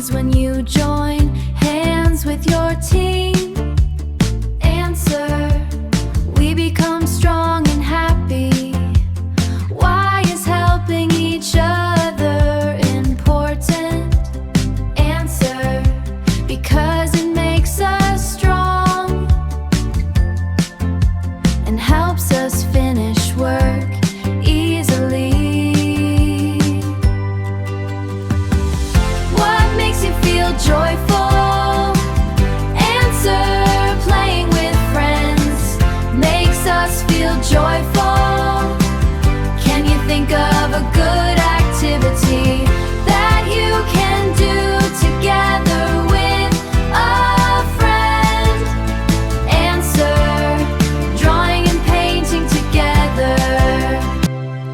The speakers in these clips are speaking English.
breeze when you join hands with your team. Answer, we become strong and happy. Why is helping each other important? Answer, because it makes us strong and helps us finish work easily. What makes you feel joyful? Answer, playing with friends makes us feel joyful. Can you think of a good activity that you can do together with a friend? Answer, drawing and painting together.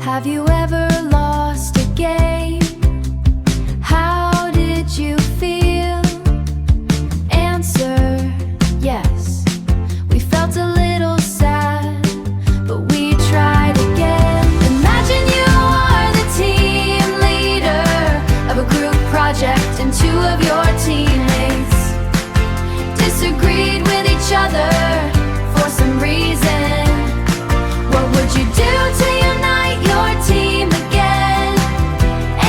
Have you ever lost a game? How did you feel? Answer, yes. We felt a little sad, but we tried again. Imagine you are the team leader of a group project and two of your teammates disagreed with each other for some reason. What would you do to unite your team again?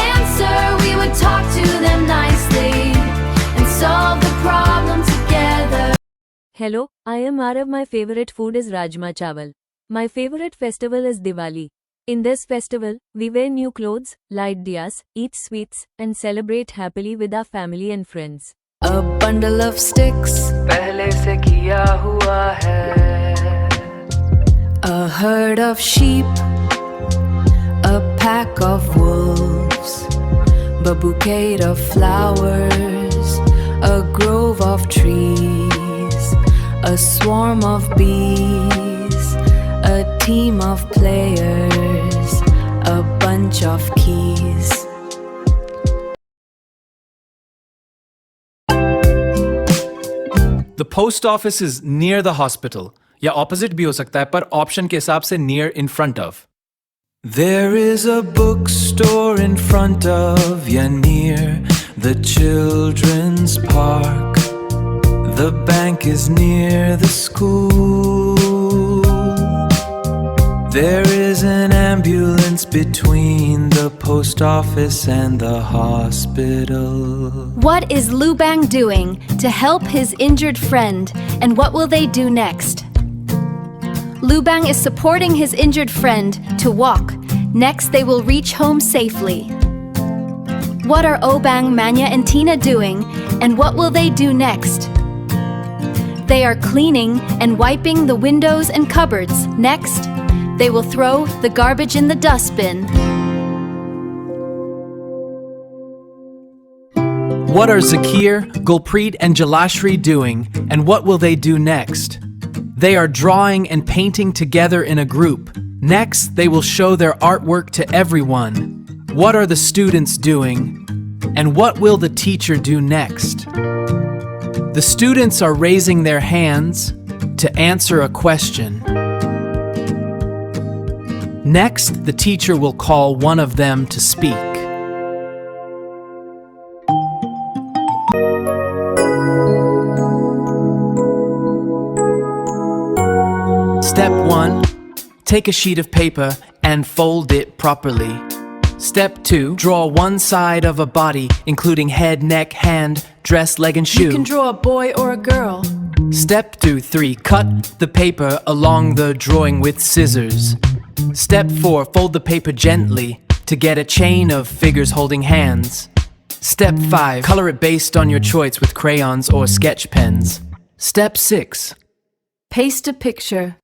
Answer, we would talk to them nicely and solve the problem together. Hello, I am Arav. My favorite food is Rajma Chawal. My favorite festival is Diwali. In this festival, we wear new clothes, light diyas, eat sweets, and celebrate happily with our family and friends. A bundle of sticks, पहले से किया हुआ है. a herd of sheep, a pack of wolves, a bouquet of flowers, a grove of trees, a swarm of bees, a team of players, a bunch of keys. The post office is near the hospital. या opposite भी हो सकता है, पर option के हिसाब से near in front of. There is a bookstore in front of, या near the children's park. The bank is near the school. There is an ambulance between the post office and the hospital. What is Lubang doing to help his injured friend, and what will they do next? Lubang is supporting his injured friend to walk. Next, they will reach home safely. What are Obang, Manya, and Tina doing, and what will they do next? They are cleaning and wiping the windows and cupboards. Next, they will throw the garbage in the dustbin. What are Zakir, Gulpreet, and Jalashri doing, and what will they do next? They are drawing and painting together in a group. Next, they will show their artwork to everyone. What are the students doing, and what will the teacher do next? The students are raising their hands to answer a question. Next, the teacher will call one of them to speak. Step 1. Take a sheet of paper and fold it properly. Step 2. Draw one side of a body, including head, neck, hand, dress, leg, and shoe. You can draw a boy or a girl. Step 3. Cut the paper along the drawing with scissors. Step 4. Fold the paper gently to get a chain of figures holding hands. Step 5. Color it based on your choice with crayons or sketch pens. Step 6. Paste a picture.